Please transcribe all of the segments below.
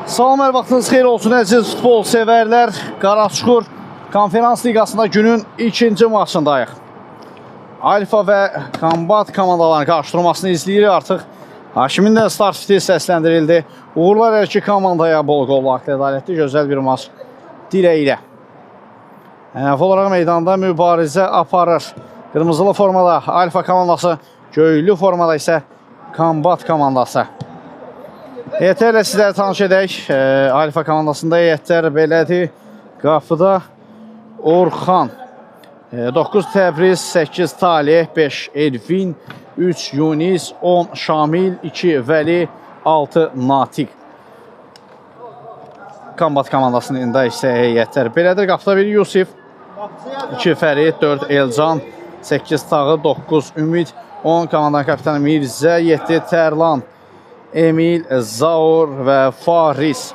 Salam, hər vaxtınız xeyir olsun əziz futbol sevərlər. Qaraçukur Konferans Liqasında günün ikinci maçındayıq. Alfa və Kombat komandalarının qarşıdurmasını izləyirik artıq. Hakimin də start fiti səsləndirildi. Uğurlar hər iki komandaya, bol qollu, ədalətli, gözəl bir maç diləyilə. Ənəf olaraq meydanda mübarizə aparır. Qırmızılı formada Alfa komandası, göylü formada isə Kombat komandası. Heyətlərlə sizləri tanış edək. Alfa komandasında heyətlər belədir. Qapıda Orxan, 9 Təbriz, 8 Talih, 5 Elvin, 3 Yunis, 10 Şamil, 2 Vəli, 6 Natiq. Kombat komandasının da isə heyətlər belədir. Qapıda 1 Yusif, 2 Fərid, 4 Elcan, 8 Tağı, 9 Ümid, 10 komandanın kapitanı Mirzə, 7 Tərlan, Emil, Zaur və Faris.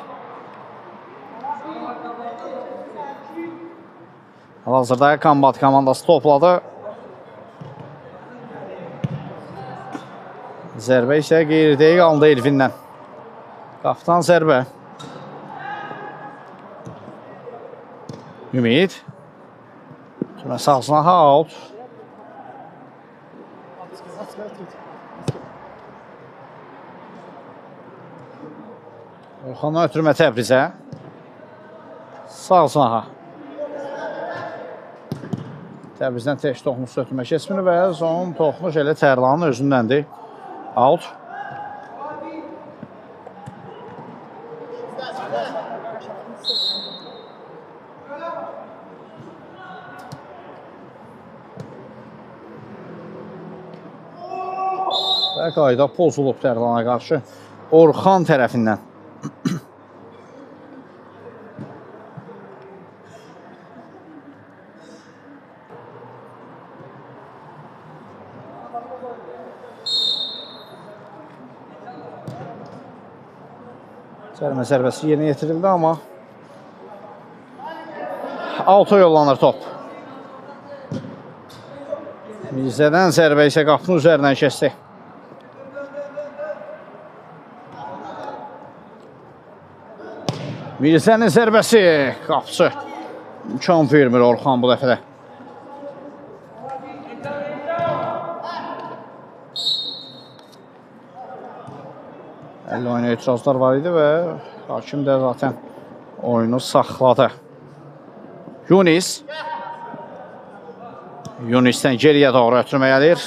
Hal-hazırda Kombat komandası topladı. Zərbə isə qeyri-dəqiq alındı Elvindən. Qaptan zərbə. Ümid. Türməsi ağzına out. Orxandan ötürmə Təbrizə. Sağ sınağa. Təbrizdən tək toxmuş ötürmə keçmir və son toxmuş elə Tərlanın özündəndir. Out. Və qayda pozulub Tərlana qarşı Orxan tərəfindən. Cərimə zərbəsi yerinə yetirildi, amma alta yollanır top. Mirzədən zərbə isə qapının üzərindən keçdi. Mirzənin zərbəsi, qapısı imkan vermir Orxan bu dəfədə. Əlli oyuna etirazlar var idi və hakim də zaten oyunu saxladı. Yunis. Yunisdən geriyə doğru ötürmə gəlir.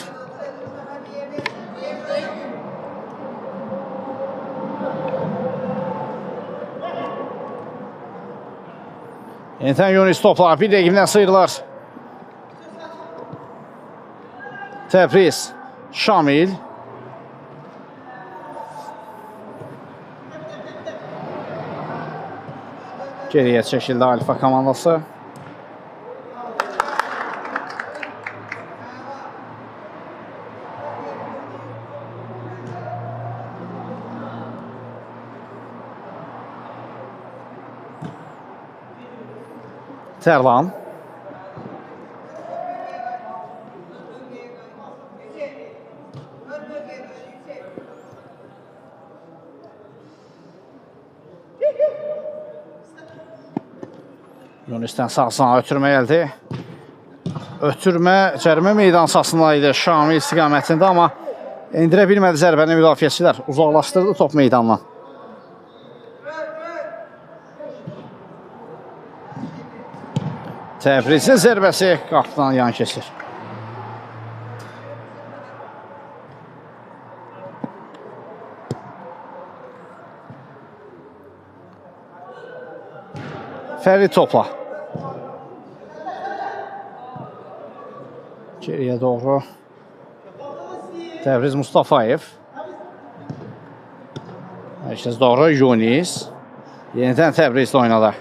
Yenidən Yunis toplar, bir rəqibdən sıyrılar. Təbriz, Şamil. Geriyə çəkildi Alfa komandası. Tərlan. Yunisdən sağ-sına ötürmə gəldi. Ötürmə cərimə meydan sahasında idi Şamil istiqamətində, amma endirə bilmədi zərbəni müdafiəçilər. Uzaqlaşdırdı top meydandan. Təbrizin zərbəsi qapıdan yan keçir. Fərid topla. Geriyə doğru. Təbriz Mustafayev. Mərkəz doğru Yunis. Yenidən Təbrizdə oynadı.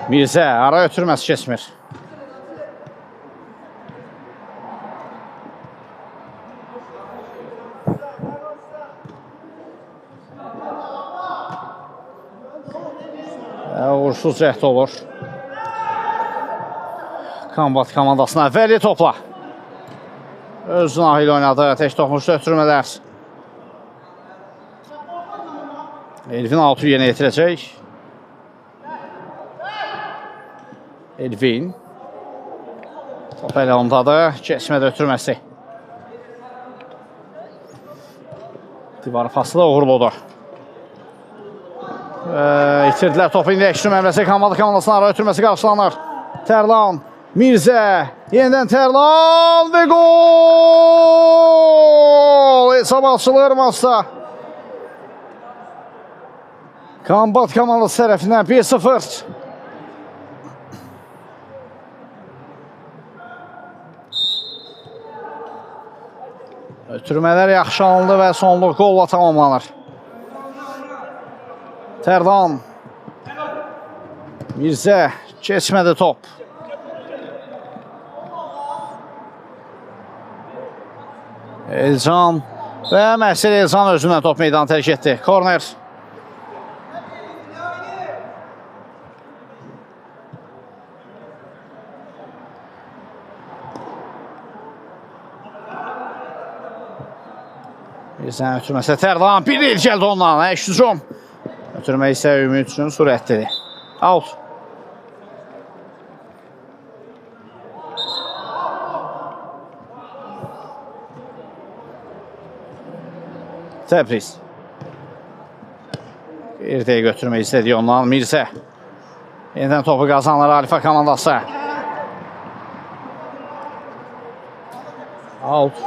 Mirzə ara ötürməsi keçmir. Uğursuz cəhd olur. Kombat komandasına Vəli topla. Öz nahil oynadı. Tək toxunuşda ötürmələr. Elvin Altu yenə yetirəcək. Elvin. Top elə ondadır. Keçmədə ötürməsi. Divar pası da uğurludur. İtirdilər topu indi Əkşin Məmrəsi komandasına ara ötürməsi qarşılanır. Tərlan, Mirzə, yenidən Tərlan və gol! Hesab açılır maçda. Kombat komandası tərəfindən 1-0. Ötürmələr yaxşı alındı və sonluq qolla tamamlanır. Tərlan, Mirzə, keçmədi top. Elcan və Məhsil Elcan özündən top meydanı tərk etdi. Korner. Mirzənin ötürməsə Tərlan, bir il gəldi ondan. Hücum. Ötürmək isə Ümid üçün sürətlidir. Out. Təbriz. Bir dəqiq götürmək istədiyi ondan Mirzə. Yenidən topu qazanır Alfa komandası. Out.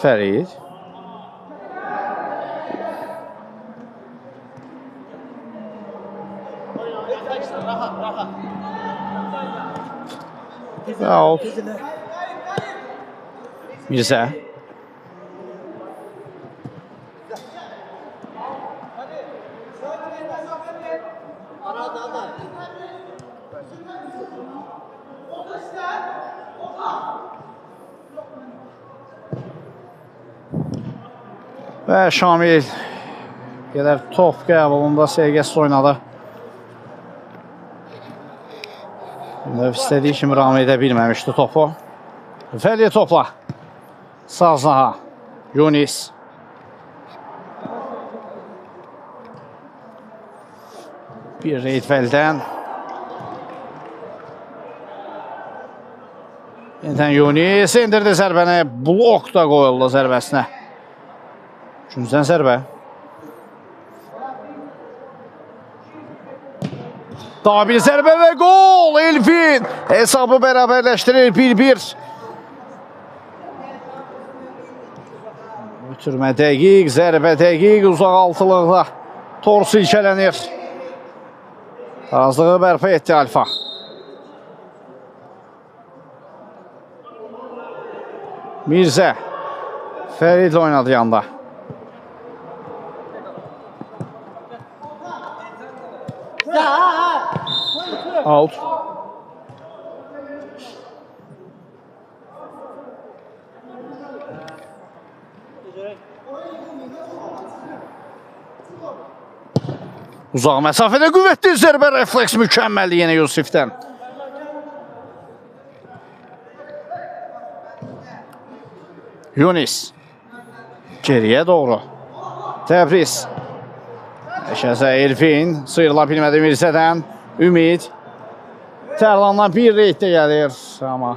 Fərid. Out. Mirzə. Və Şamil qədər top qəbulunda sərgəst oynadı. Növ istədiyi kimi rami edə bilməmişdi topu. Vəli topla. Saznaha. Yunis. Bir reyd Vəlidən. Yenidən Yunis indirdi zərbəni. Blok da qoyuldu zərbəsinə. Üçüncüdən zərbə. Daha bir zərbə və gol! Elvin hesabı bərabərləşdirir 1-1. Ötürmə dəqiq, zərbə dəqiq, uzaq altılıqda. Tor silkələnir. Tarazlığı bərpa etdi Alfa. Mirzə. Fərid oynadı yanda. Out. Uzaq məsafədə qüvvətli zərbə, refleks mükəmməldir yenə Yusifdən. Yunis. Geriyə doğru. Təbriz. Əşəzə Elvin. Sıyrıla bilmədi Mirzədən. Ümid. Tərlandan bir reyddə gəlir. Amma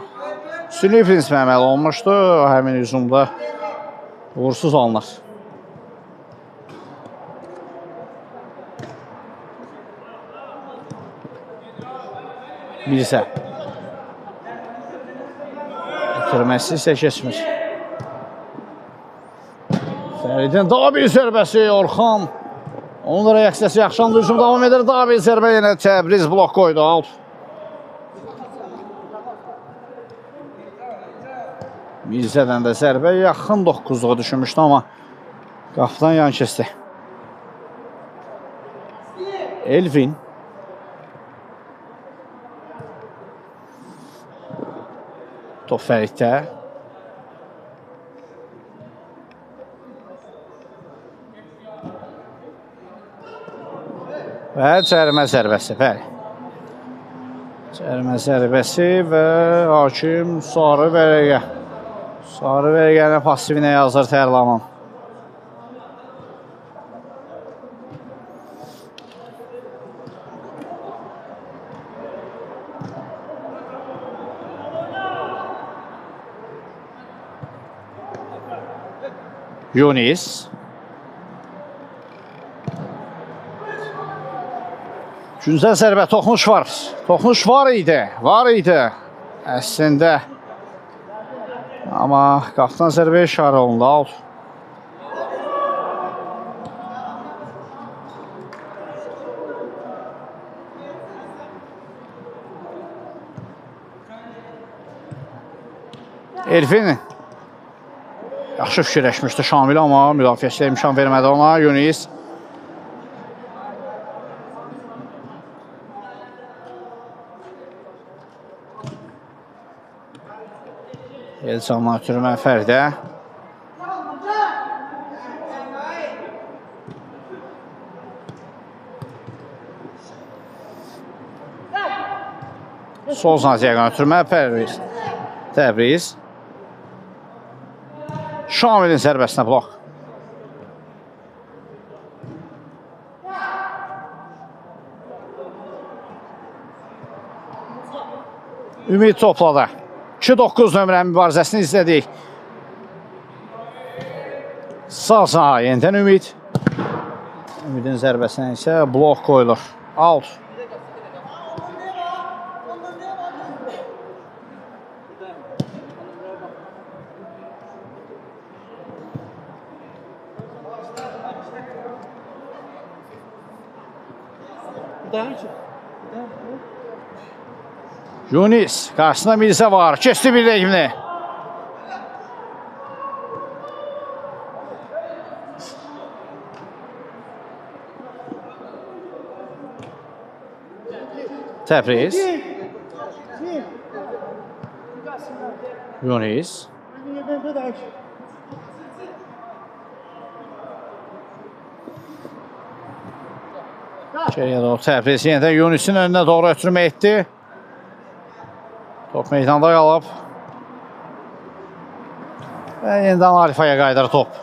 üstünlük prinsipə əməl olmuşdu. Həmin hücumda uğursuz alınır. Mirzə. Ötürməsi isə keçmir. Fəridin daha bir zərbəsi Orxan. Onun da reaksiyası yaxşandı. Hücum davam edir. Daha bir zərbə yenə Təbriz blok qoydu. Out. Mirzədən də zərbə yaxın 9-luğu düşünmüşdü, amma qapıdan yan kəsdi. Elvin. Top Fəriddə. Və cərimə zərbəsi, bəli. Cərimə zərbəsi və hakim sarı vərəqə. Sarı vərəqəni pasivinə yazır Tərlanın. Yunis. Güncəl zərbə, toxunuş var. Toxunuş var idi. Əslində. Amma qapıdan zərbə işarə olundu. Out. Elfin yaxşı fikirləşmişdi Şamil, amma müdafiəçilə imkan vermədi ona. Yunis. Elcanla ötürmə Fərdə. Sol Naziyyəqən ötürmə Təbriz. Şamilin zərbəsinə blok. Ümid topladı. 2-9 nömrənin mübarizəsini izlədik. Sağ yenidən Ümid. Ümidin zərbəsinə isə blok qoyulur. Out. Yunis, qarşısında Mirzə var. Keçdi bir rəqibini. Təbriz. Yunis. Geriyə doğru Təbriz yenə Yunisin önünə doğru ötürmə etdi. Top meydanda qalıb. Və yenidən Arifaya qayıdır top.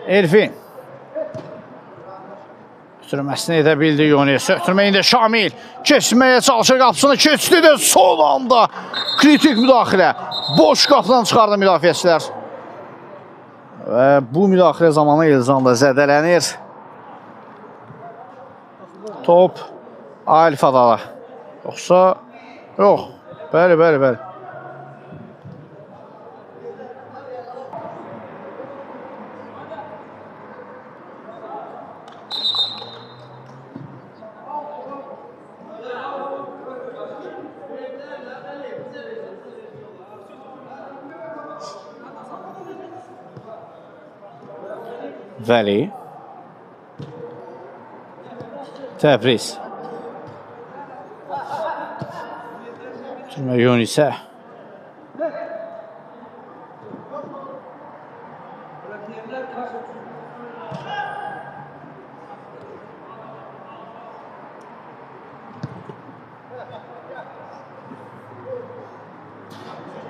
Elfin. Ötürməsini edə bildi Yunis. Ötürmə indi Şamil. Keçməyə çalışır, qapısını keçdi də son anda. Kritik müdaxilə. Boş qapıdan çıxardı müdafiəçilər. Və bu müdaxilə zamanı Elcan da zədələnir. Top Alifadalı. Yoxsa... Yox. Bəli. Vəli. Təbriz. Türmə Yunisə.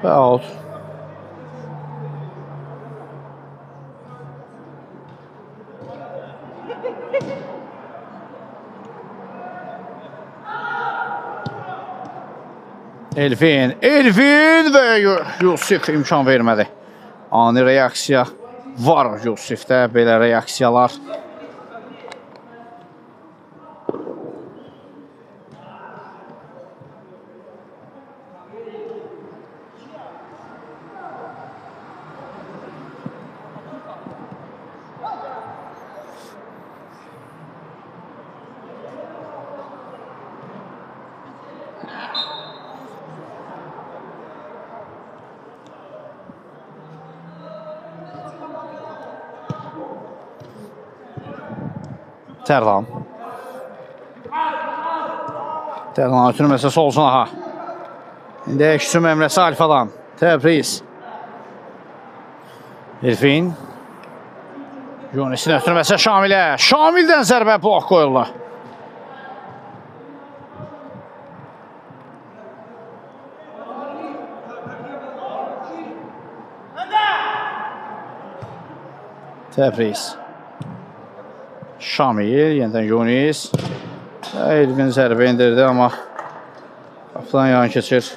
Və out. Elfin və Yusif imkan vermədi. Ani reaksiya var Yusifdə, belə reaksiyalar. Tərlan. Dərman ötürməsə sol cinaha. İndi küçüm əmrəsi Alfadan. Təbriz. Elfin. Yunisin ötürməsə Şamilə. Şamildən zərbə blok qoyuldu. Təbriz. Şamil, yeniden Yunis. Elvin zərbə indirdi, amma qapıdan yan keçir.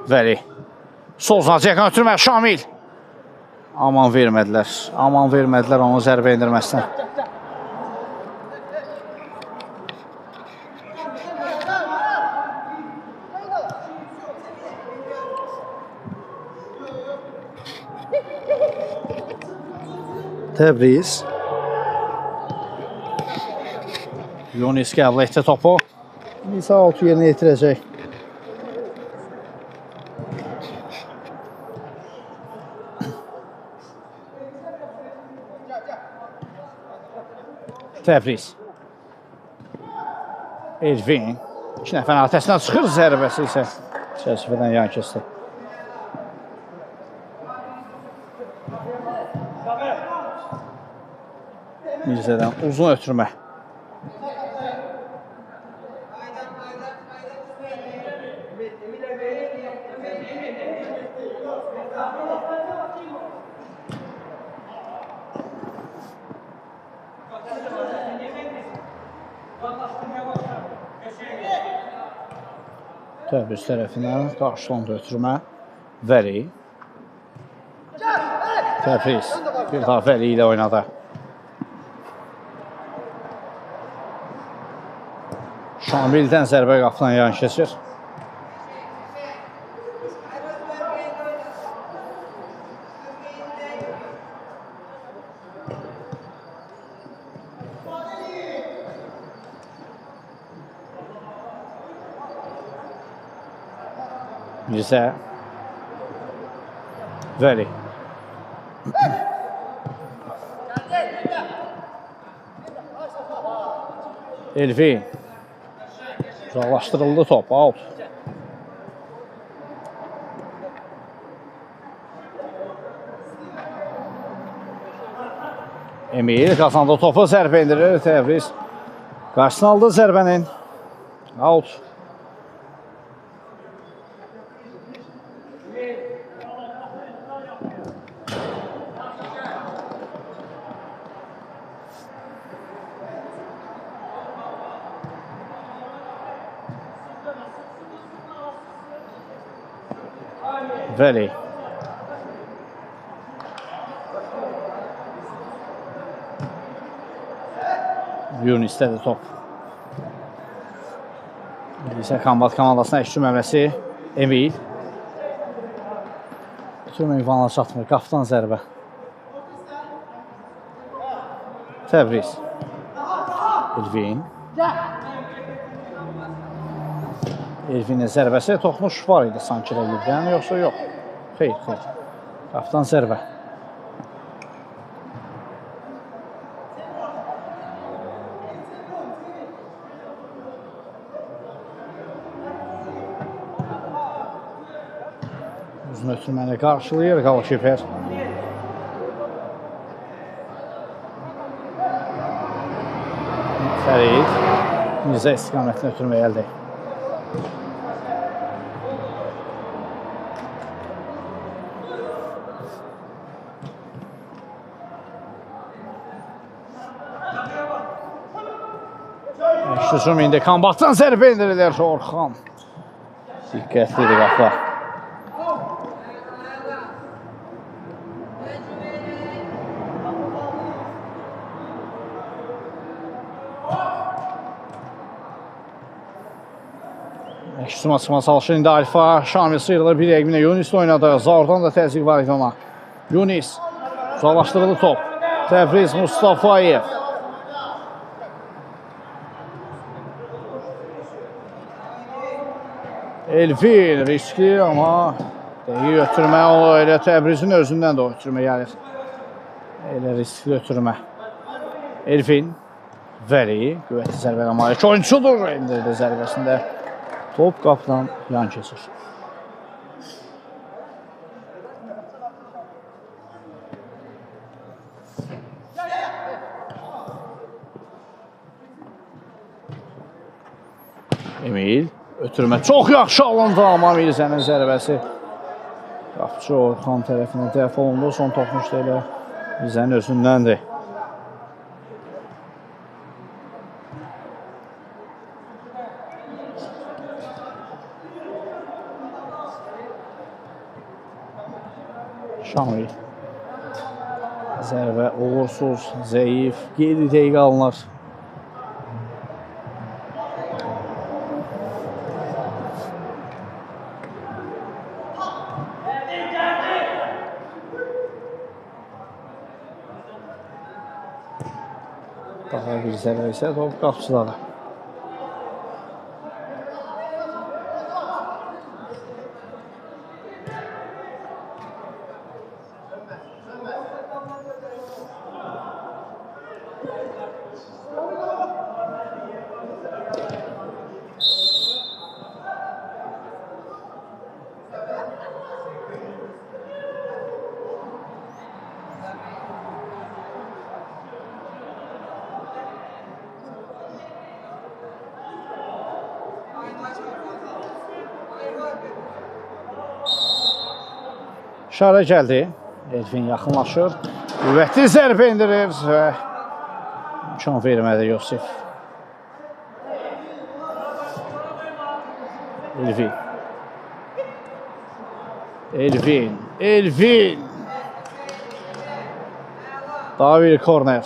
Vəli. Sol zacı yaxın ötürmək Şamil. Aman vermədilər. Aman vermədilər onu zərbə indirməsinə. Təbriz. Yunis qəbul etdi topu. Nisa 6 yerinə yetirəcək. Təbriz. Elvin. 2 nəfərin atəsindən çıxır, zərbəsi isə çərçivədən yan keçdi. Mirzədən uzun ötürmə. Təbriz tərəfindən qarşılandı ötürmə. Vəli. Təbriz bir daha Vəli ilə oynadı. Şamildən zərbə qapıdan yan keçir. Mirzə. Vəli. Elvin. Uzaqlaşdırıldı top, out. Emil qazandı topu, zərbə indirir Təbriz. Qarşısını aldı zərbənin. Out. Vəli. Yunis'də də top. İsə Kombat komandasına Əşrəm əmrəsi Emil. Ötürmə ünvanına çatmır. Qapıdan zərbə. Təbriz. Elvin. Elvin'in zərbəsi toxunuş var idi sanki rəqibdən, yoxsa yox. Xeyr, xeyr. Qapıdan zərbə. Uzun ötürməni qarşılayır qolkiper. Fərid. Mirzə istiqamətini ötürməyə əldə. Hücum indi Kombatdan zərbə indirilir Orxan. Diqqətlidir qapılar. Əksuma çıxma çalışır. İndi Alfa Şamil sıyrılır. Bir rəqibinə Yunis oynadı. Zardan da təzyiq var idi ona. Yunis. Uzaqlaşdırıldı top. Təbriz Mustafayev. Elvin riskli amma dəqiq ötürmə. O elə Təbrizin özündən də o ötürmə gəlir. Elə riskli ötürmə. Elvin. Vəli. Qüvvətli zərbələ malik oyuncudur. İndirdi zərbəsində. Top qapıdan yan keçir. Emil. Ötürmə çox yaxşı alındı amma Mirzənin zərbəsi. Qapıcı Orxan tərəfinə dəf olundu. Son toxunuşda elə Mirzənin özündəndir. Şamil. Zərbə uğursuz, zəif, 7 dəqiqə alınır. Daha bir zərbə isə top qapıcılara. İşarə gəldi. Elvin yaxınlaşır. Qüvvətli zərbə indirir və imkan vermədi Yosif. Elvin. Elvin. Elvin. Daha bir korner.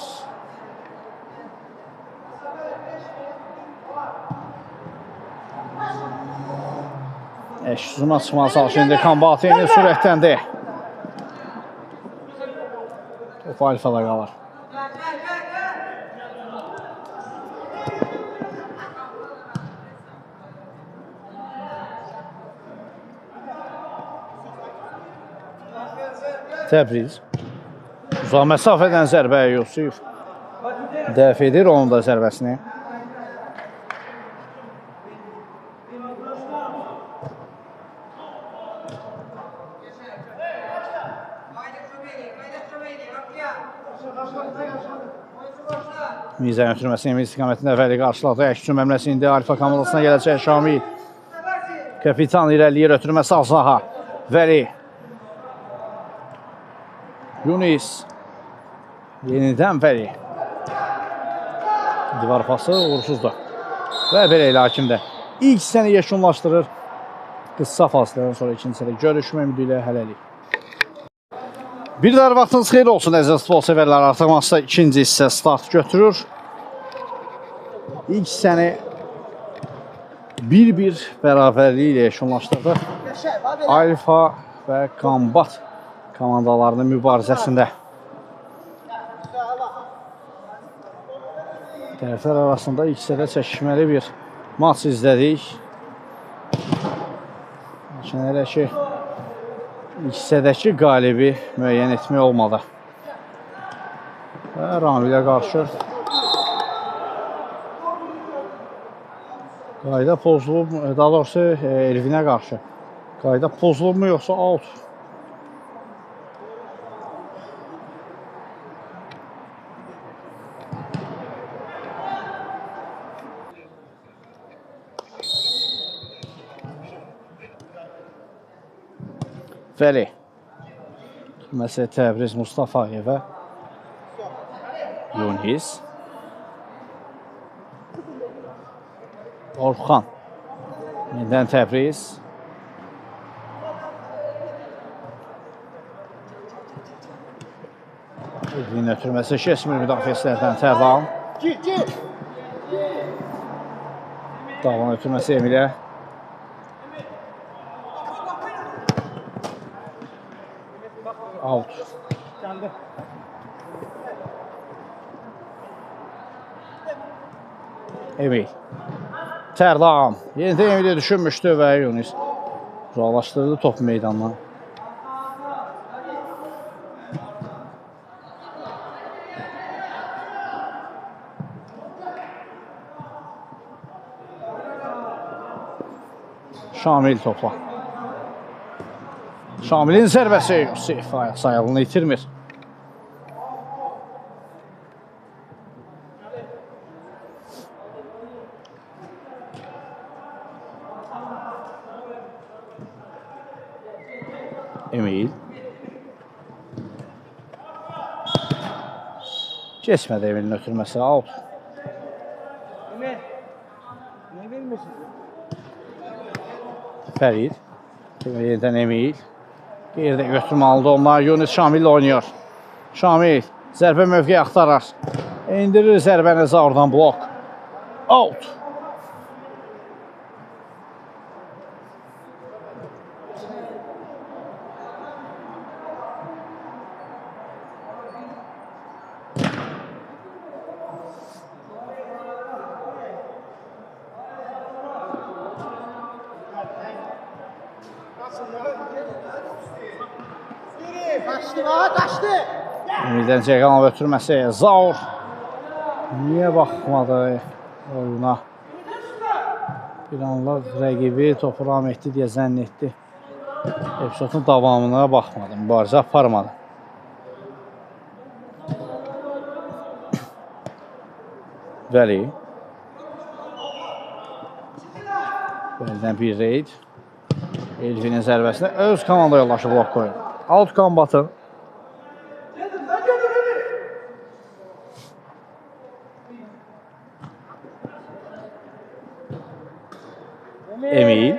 Əşzuna çıxmalı çalışır. İndi Kambatini sürətləndi. Top Alfada qalır. Təbriz. Uzaq məsafədən zərbə Yusuf. Dəf edir onun da zərbəsini. Mirzənin ötürməsini Emil istiqamətində Vəli qarşıladı. Əksün məmləsi indi Alfa komantasına gələcək Şamil. Kapitan irəliyir, ötürmə sağ saha. Vəli. Yunis. Yenidən Vəli. Divar pası uğursuzdur. Və belə ilə hakimdə. İlk hissəni yekunlaşdırır. Qısa fasilədən sonra ikinci hissədə görüşmə ümidi ilə hələlik. Bir daha vaxtınız xeyir olsun əziz futbol sevərlər. Artıq maçda ikinci hissə start götürür. İlk hissəni 1-1 bərabərliyi ilə yekunlaşdırdı. Alfa və Qambat komandalarının mübarizəsində. Tərəflər arasında ilk hissədə çəkişməli bir maç izlədik. Lakin elə ki, ilk hissədəki qalibi müəyyən etmək olmadı. Və Ramilə qarşı qayda pozulub, daha doğrusu Elvinə qarşı qayda pozulubmu yoxsa out? Vəli. Məsələ Təbriz Mustafayevə. Yunis. Orxan. Yenidən Təbriz. Elvin ötürməsi keçmir müdafiəçilərdən Tərlan. Dağlan ötürməsi Emilə. Out. Emil. Tərlan. Yenidən Emil'i düşünmüşdü və Yunis uzaqlaşdırdı topu meydandan. Şamil topla. Şamil'in zərbəsi Yusif ayaq sayılını itirmir. Emil. Geçmədi Emil'in ötürməsi. Out. Fərid. Yenidən Emil. Yerdə götürməlidir onlar. Yunis Şamil oynuyor. Şamil zərbə mövqeyi axtarar. İndirir zərbəni Zaurdan blok. Out. Emil'dən Ceyqanov ötürməsi. Zaur. Niyə baxmadı oyuna? Bir anlıq rəqibi topu ram etdi deyə zənn etdi. Epizodun davamına baxmadı. Mübarizə aparmadı. Vəli. Vəlidən bir reyd. Elvinin zərbəsinə öz komanda yoldaşı blok qoyur. Out kombatı. Emil.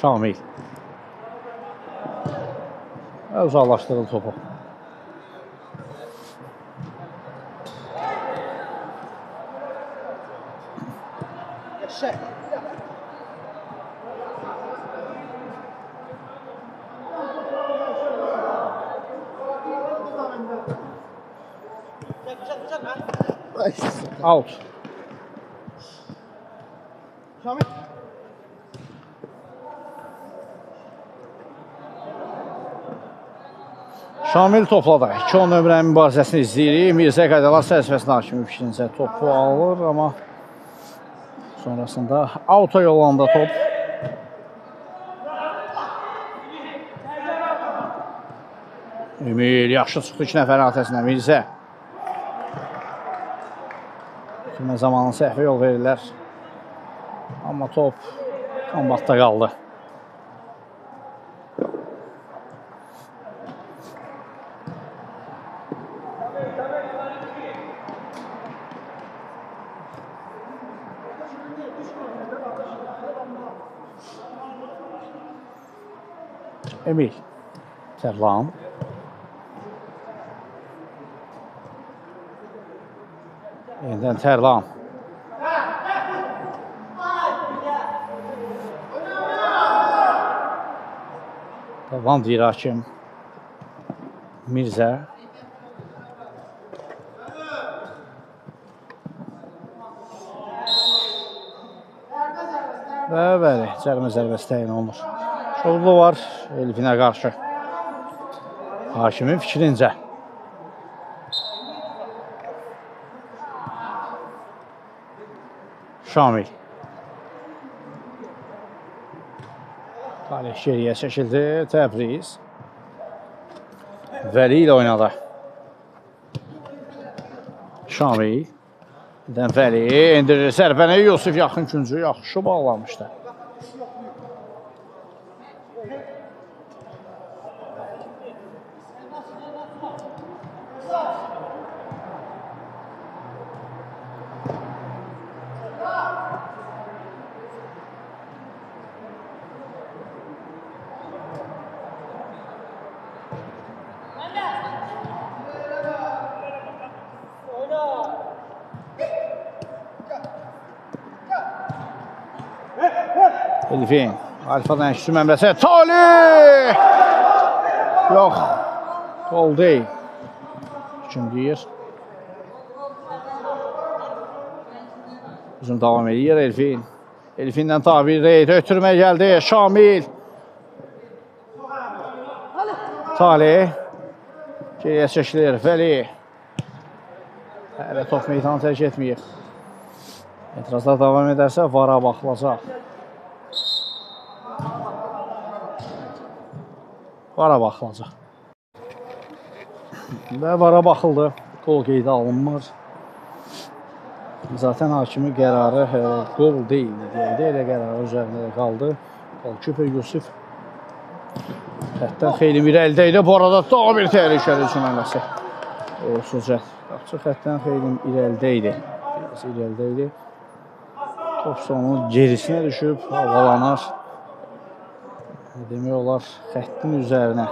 Şamil. Uzaqlaşdırıldı topu. Out. Şamil topladı. 2-10 nömrənin mübarizəsini izləyirik. Mirzə qaydalar sərəfəsində hakimi fikrincə topu alır, amma sonrasında auta yollandı top. Emil yaxşı çıxdı 2 nəfərin arxasına. Mirzə. Tümə zamanın səhvə yol verirlər. Amma top kombatda qaldı. Emil. Tərlan. Yenidən Tərlan. Davam deyir hakim. Mirzə. Və bəli, cərimə zərbəsi təyin olunur. Şovlu var Elvinə qarşı. Hakimin fikrincə. Şamil. Talih geriyə çəkildi. Təbriz. Vəli ilə oynadı. Şamil. Vəli indirir zərbəni. Yusif yaxın küncü yaxşı bağlamışdı. Elvin. Alfadan Əşrəm Əmrəsə. Talih! Yox. Gol deyil. Kim deyir? Bizim davam edir Elvin. Elfindən Tabir Reyd. Ötürmə gəldi. Şamil. Talih. Geriyə çəkilir. Vəli. Hələ top meydanı tərk etməyir. Etirazlar davam edərsə VAR-a baxılacaq. VAR-a baxılacaq. Və VAR-a baxıldı. Qol qeydə alınmır. Zaten hakimin qərarı qol deyildi deyildi. Elə qərarı üzərində qaldı. Golkiper Yusuf xəttdən xeyli irəlidə idi. Bu arada daha bir təhlükəli hücum əməsi. Uğursuzcaq. Qapçı xəttdən xeyli irəlidə idi. Biraz irəlidə idi. Top sonunun gerisinə düşüb havalanır. Demək olar xəttin üzərinə.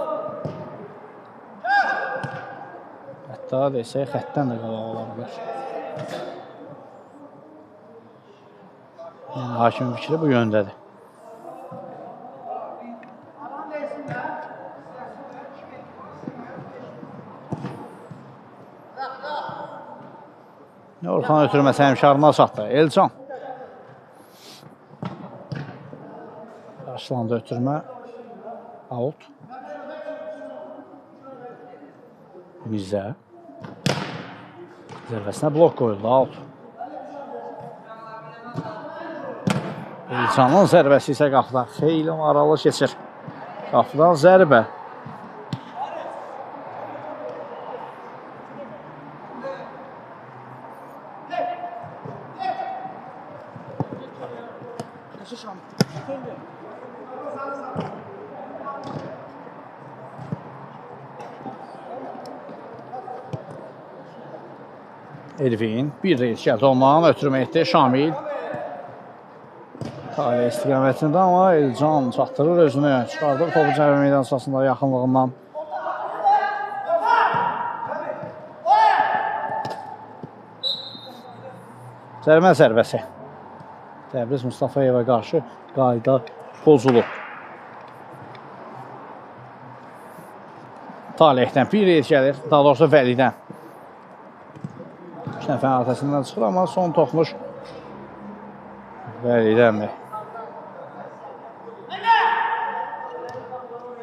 Hətta desək xəttdən də qalaq ola bilər. Yəni, hakimin fikri bu yöndədir. Orxan ötürməsə həmşarına çatdı. Elcan. Qarşılandı ötürmə. Out. Mirzə. Zərbəsinə blok qoyuldu. Out. Elcanın zərbəsi isə qapıdan xeyli maralı keçir. Qapıdan zərbə. Elvin bir reis gəldi ondan ötürmə etdi Şamil. Talih istiqamətində, amma Elcan çatdırır özünü. Çıxardır topu cəbhə meydan sahasında yaxınlığından. Zərmə zərbəsi. Təbriz Mustafayeva qarşı qayda pozulub. Talihdən bir reis gəlir, daha doğrusu Vəlidən. 3 nəfərin arxasından çıxır, amma son toxmuş Vəlidəndir.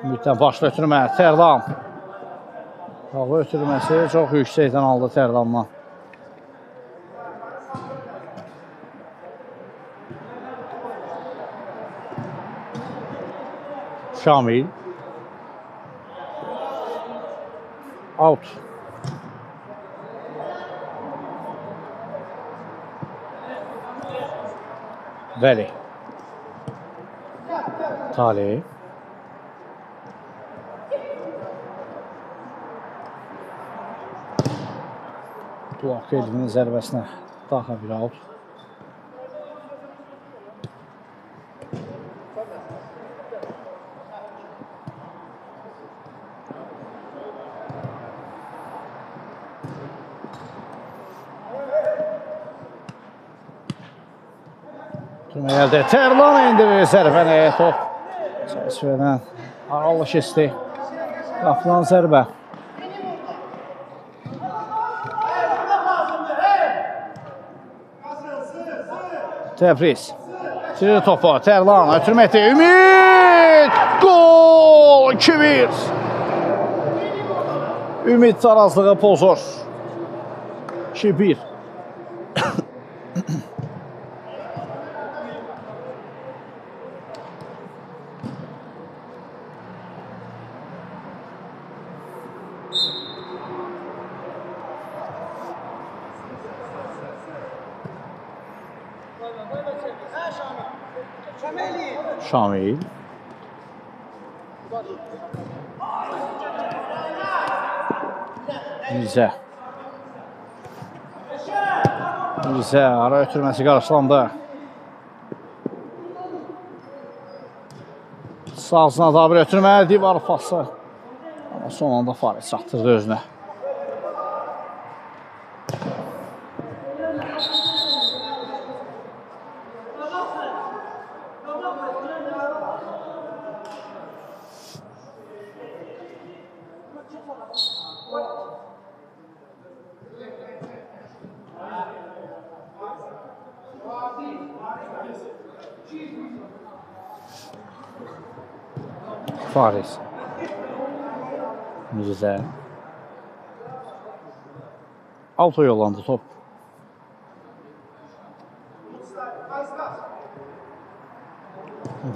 Ümiddən başlı ötürmə, Tərlan. Hava ötürməsi çox yüksəkdən aldı Tərlandan. Şamil. Out. Vəli. Talih. Blok Elvinin zərbəsinə daha bir out. Gəldi. Tərlan indirir zərbəni. Top çərçivədən aralı keçdi. Qapıdan zərbə. Təbriz. Tirir topu. Tərlan ötürmə etdi. Ümid! Gol! 2-1. Ümid tarazlığı pozur. 2-1. Şamil. Mirzə. Mirzə ara ötürməsi qarşılandı. Sağsına da bir ötürmə, divar pası. Amma son anda Farid çatdırdı özünə. Fariz. Mirzə. Alto yollandı top.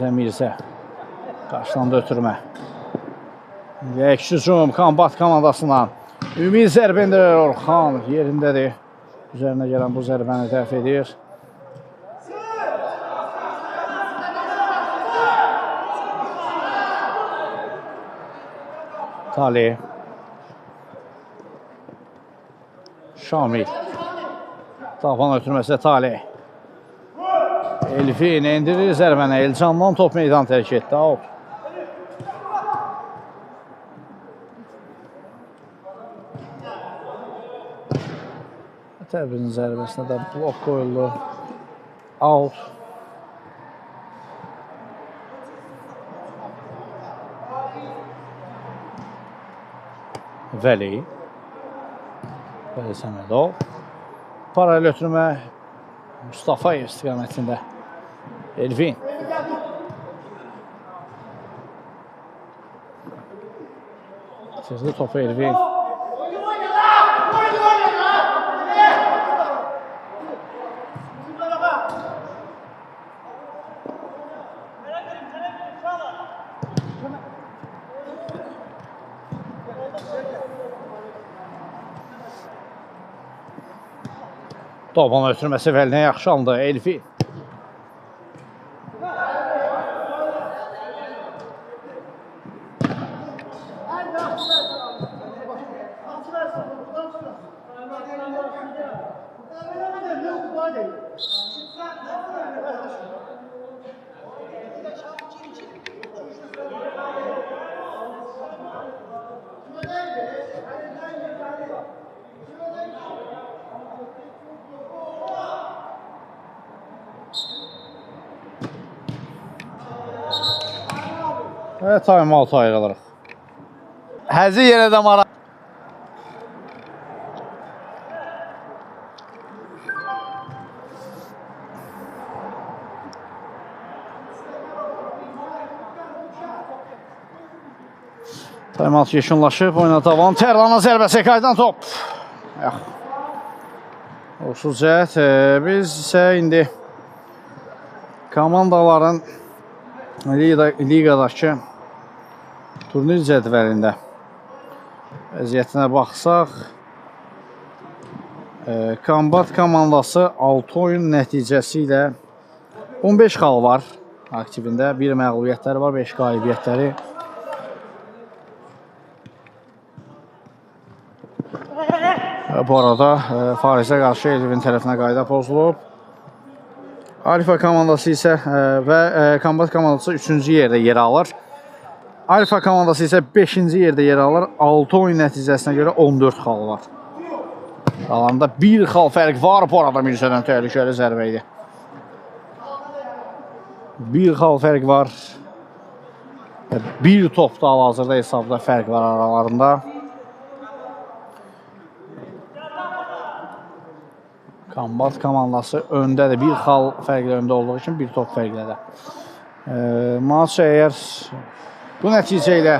Mirzə. Qarşıdan da ötürmə. Əks-hücum Kombat komandasından. Ümid zərbində Orxan yerindədir. Üzərinə gələn bu zərbəni dəf edir. Tali. Şamil. Tapan ötürməsi Tali. Elfin endirir zərbəni. Elcandan top meydan tərk etdi. Out. Təbrizin zərbəsinə də blok qoyuldu. Out. Vəli. Vəli Səmədov. Paralel ötürmə Mustafayev istiqamətində. Elvin. Sözlü topu Elvin. Topun ötürməsi Vəlinə yaxşı alındı. Elfi. Və time-out ayrılırıq. Həzi yenə də maraq. Time-out yekunlaşıb, oyuna davam. Tərlana zərbəsi, qaydan top. Uğursuz cəhət. Biz isə indi komandaların liqadakı turnir cədvəlində vəziyyətinə baxsaq, Kombat komandası 6 oyun nəticəsi ilə 15 xal var aktivində. 1 məğlubiyyətləri var, 5 qalibiyyətləri. Bu arada Farizə qarşı Elvin tərəfinə qayda pozulub. Alfa komandası isə və Kombat komandası 3-cü yerdə yer alır. Alfa komandası isə 5-ci yerdə yer alır. 6 oyun nəticəsinə görə 14 xal var. Alanda 1 xal fərq var. Bu arada Mirzədən təhlükəli zərbə idi. 1 xal fərq var. Bir topda hal-hazırda hesabda fərq var aralarında. Kombat komandası öndədir. 1 xal fərqlə öndə olduğu üçün 1 top fərqlədir. Maç əgər bu nəticə ilə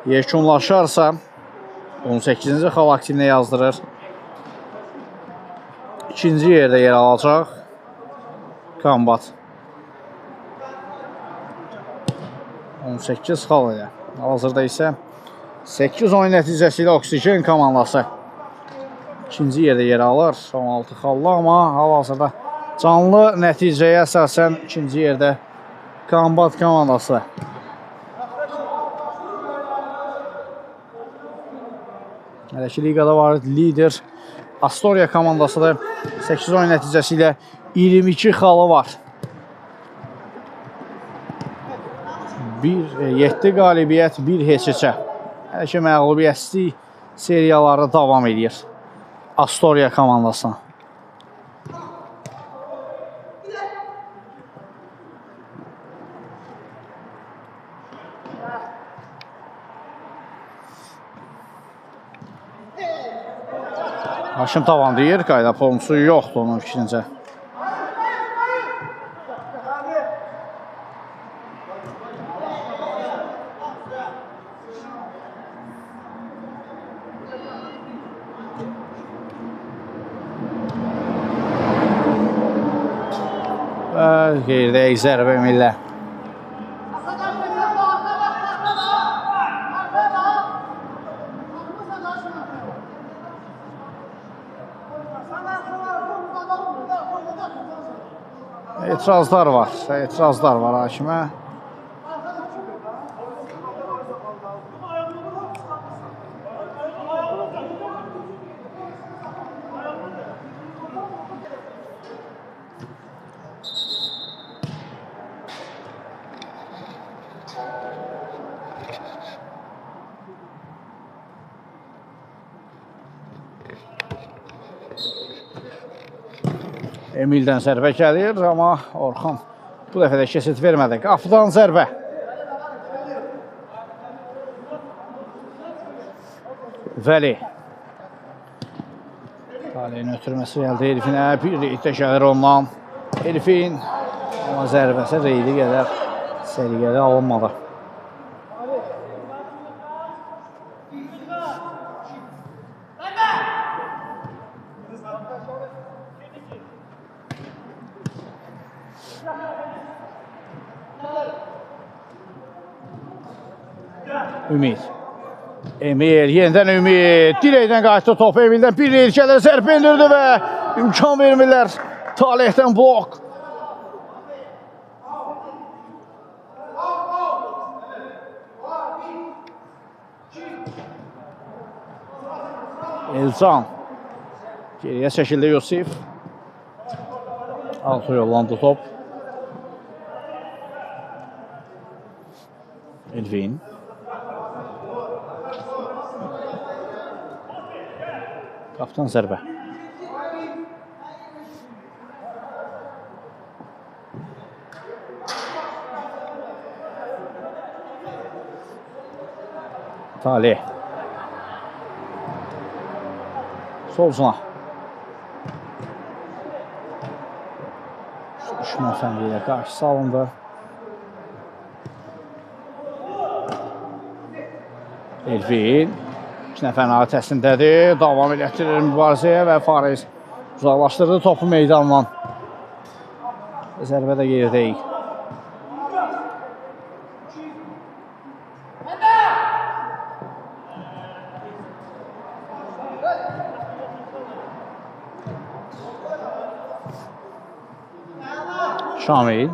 yekunlaşarsa 18-ci xal aktivinə yazdırır. 2-ci yerdə yer alacaq Kombat. 18 xal ilə. Hal-hazırda isə 8 oyun nəticəsi ilə Oksigen komandası 2-ci yerdə yer alır. 16 xalla, amma hal-hazırda canlı nəticəyə əsasən 2-ci yerdə Kombat komandası. Hələ ki, liqada var lider Astoria komandasıdır. 8 oyun nəticəsi ilə 22 xalı var. 7 qalibiyyət, 1 heçəcə. Hələ ki, məğlubiyyətsizlik seriyaları davam edir Astoria komandasına. Haşim tavan deyir, qayda pozuntusu yoxdur onun fikrincə. Qeydək zərbə Emillə. Etirazlar var hakimə. Emildən zərbə gəlir, amma Orxan bu dəfə də kesit vermədi. Qapıdan zərbə. Vəli. Taleyin ötürməsi gəldi Elfinə. Bir reydə gəlir ondan. Elfin. Amma zərbəsi reydi qədər səliqəli alınmadı. Ümid. Emil, yenidən Ümid. Dirəkdən qayıtdı top Emildən. Bir reyid gəlir, zərbə indirdi və imkan vermirlər. Talihdən blok. Elcan. Geriyə çəkildi Yusif. Altı yollandı top. Elvin. Qapıdan zərbə. Talih. Solcuna. Düşmən fənliyə qarşı salındı. Elvin. 2 nəfərin atəsindədir. Davam elətdirir mübarizəyə və Fariz uzaqlaşdırdı topu meydandan. Zərbə də yerdəyik. Şamil.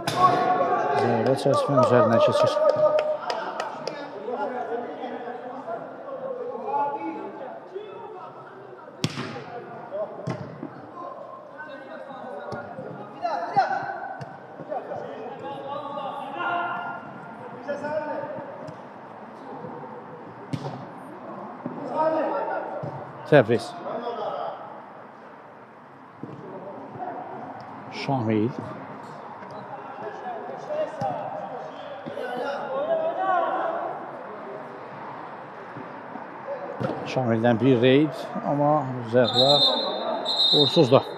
Zərbə çərçivənin üzərindən keçir. Təbriz. Şamil. Şamildən bir reyd, amma zərbə uğursuzdur.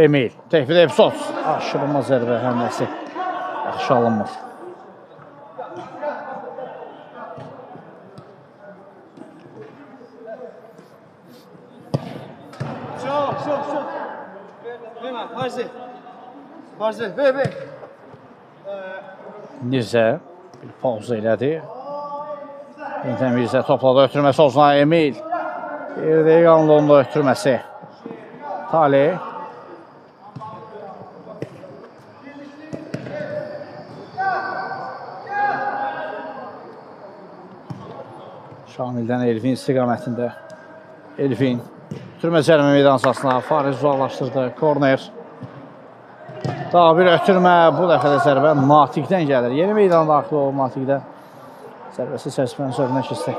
Emil, təhvil epsos. Aşırılmaz zərbə həmləsi. Yaxşı alınmır. Nizə bir pauza elədi. Yenidən Mirzə topladı ötürməsi Ozuna Emil. Yerdə qaldı onda ötürməsi. Talih. Şamildən Elvin istiqamətində. Elvin. Ötürmə zərbə meydan sahasına. Fariz uzaqlaşdırdı. Korner. Daha bir ötürmə. Bu dəfə də zərbə Natiqdən gəlir. Yeni meydan daxil olub Natiqdə. Zərbəsi çərçivənin üzərindən keçdi.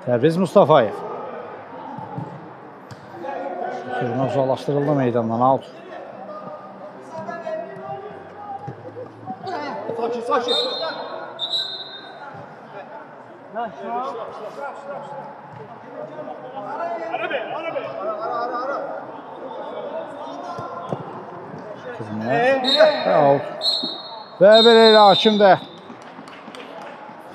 Təbriz Mustafayev. Sürünə uzaqlaşdırıldı meydandan, out. Və belə ilə hakim də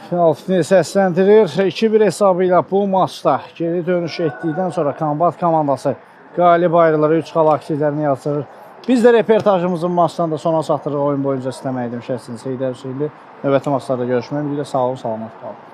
penaltini səsləndirir. 2-1 hesabı ilə bu maçda geri dönüş etdikdən sonra Kombat komandası qalib ayrılır, 3 xal aktivlərini yazırır. Biz də reportajımızın maçdan da sona çatdırırıq. Oyun boyunca istəməkdim şəxsin Seyid Hüseynli. Növbəti maçlarda görüşmək ümidi ilə sağ olun, salamat qalın.